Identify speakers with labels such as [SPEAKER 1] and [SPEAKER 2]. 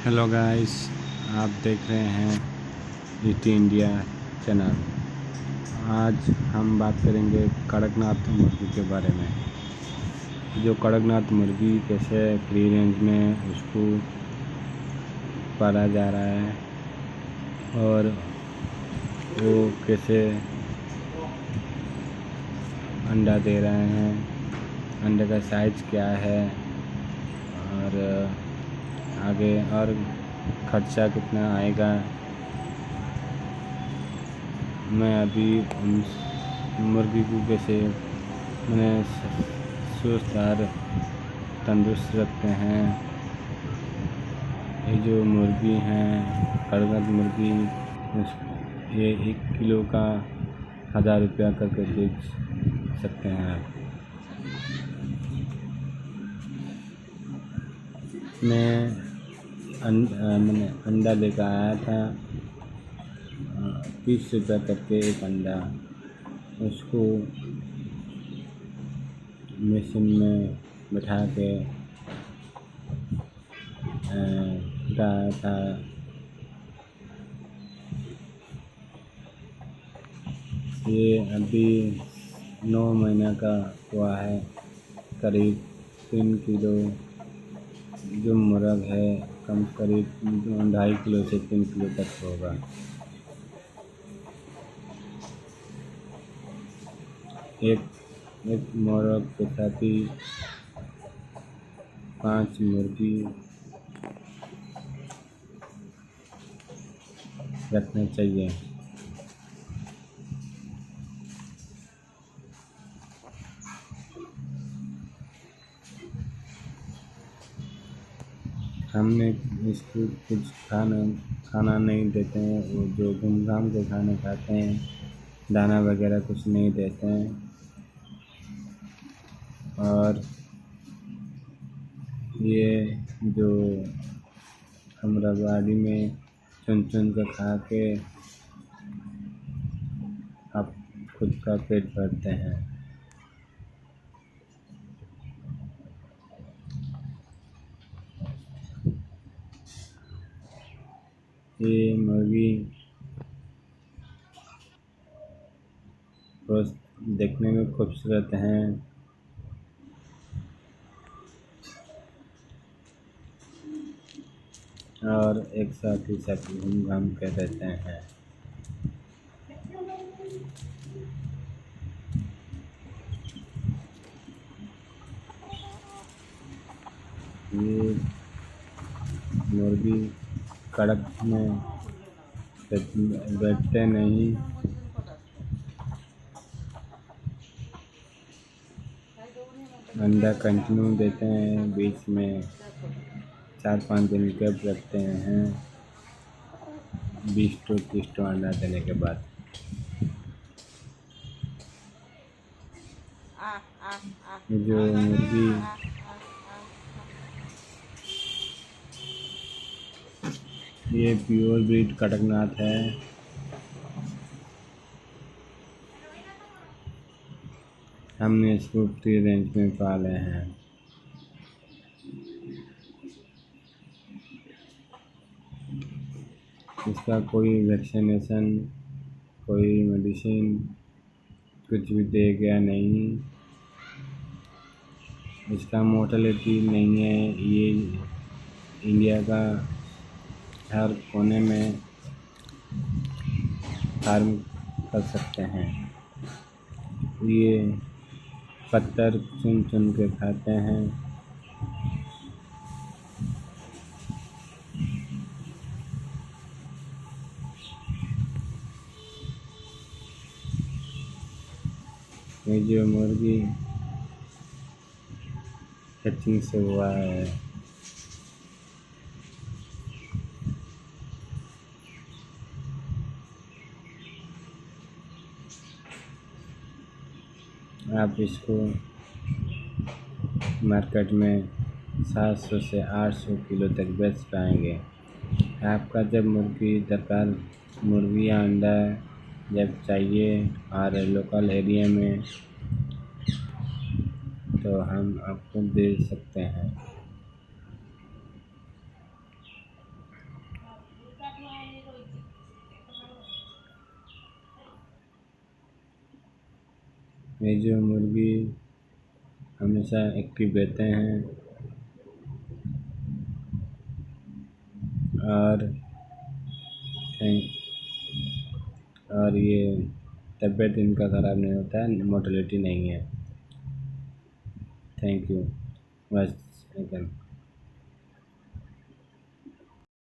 [SPEAKER 1] Hello guys, आप देख रहे हैं ईटी इंडिया चैनल। आज हम बात करेंगे कड़कनाथ मुर्गी के बारे में। जो कड़कनाथ मुर्गी कैसे फ्री रेंज में उसको पाला जा रहा है और वो कैसे अंडा दे रहे हैं, अंडे का साइज क्या है और आगे और खर्चा कितना आएगा। मैं अभी मुर्गी को कैसे मैंने स्वस्थ और तंदुरुस्त रखते हैं। ये जो मुर्गी हैं कड़कनाथ मुर्गी, ये 1 किलो का 1000 रुपया करके बेच सकते हैं आप। मैंने अंडा लेकर आया था 30 रुपया करके एक अंडा। उसको मशीन में बैठा के फुटाया था। ये अभी 9 महीने का हुआ है। करीब 3 किलो जो मुर्ग है कम करीब 2.5 किलो से 3 किलो तक होगा। एक मुर्ग के साथ ही 5 मुर्गी रखना चाहिए। हमने इसको कुछ खाना नहीं देते हैं। वो जो घूम घाम के खाने खाते हैं, दाना वगैरह कुछ नहीं देते हैं। और ये जो हमरा गाड़ी में चुन कर खा के आप खुद का पेट भरते हैं। ये मुर्गी बहुत देखने में खूबसूरत हैं। और एक साथ ही सब घूम घाम के रहते हैं। ये मुर्गी कड़क में बैठते नहीं। अंडा कंटिन्यू देते हैं, बीच में 4-5 दिन गैप रखते हैं 20-30 अंडा देने के बाद। जो मुर्गी ये प्योर ब्रीड कड़कनाथ है। हमने इसको फ्री रेंज में पाले हैं। इसका कोई वैक्सीनेशन, कोई मेडिसिन कुछ भी दे गया नहीं। इसका मोर्टेलिटी नहीं है। ये इंडिया का हर कोने में फार्म कर सकते हैं। ये पत्थर चुन के खाते हैं। ये जो मुर्गी हैचिंग से हुआ है, आप इसको मार्केट में 700 से 800 किलो तक बेच पाएंगे। आपका जब मुर्गी या अंडा जब चाहिए और लोकल एरिया में, तो हम आपको दे सकते हैं। ये जो मुर्गी हमेशा एक्टिव रहते हैं और ये तबीयत इनका ख़राब नहीं होता है, मोर्टेलिटी नहीं है। Thank you. बस।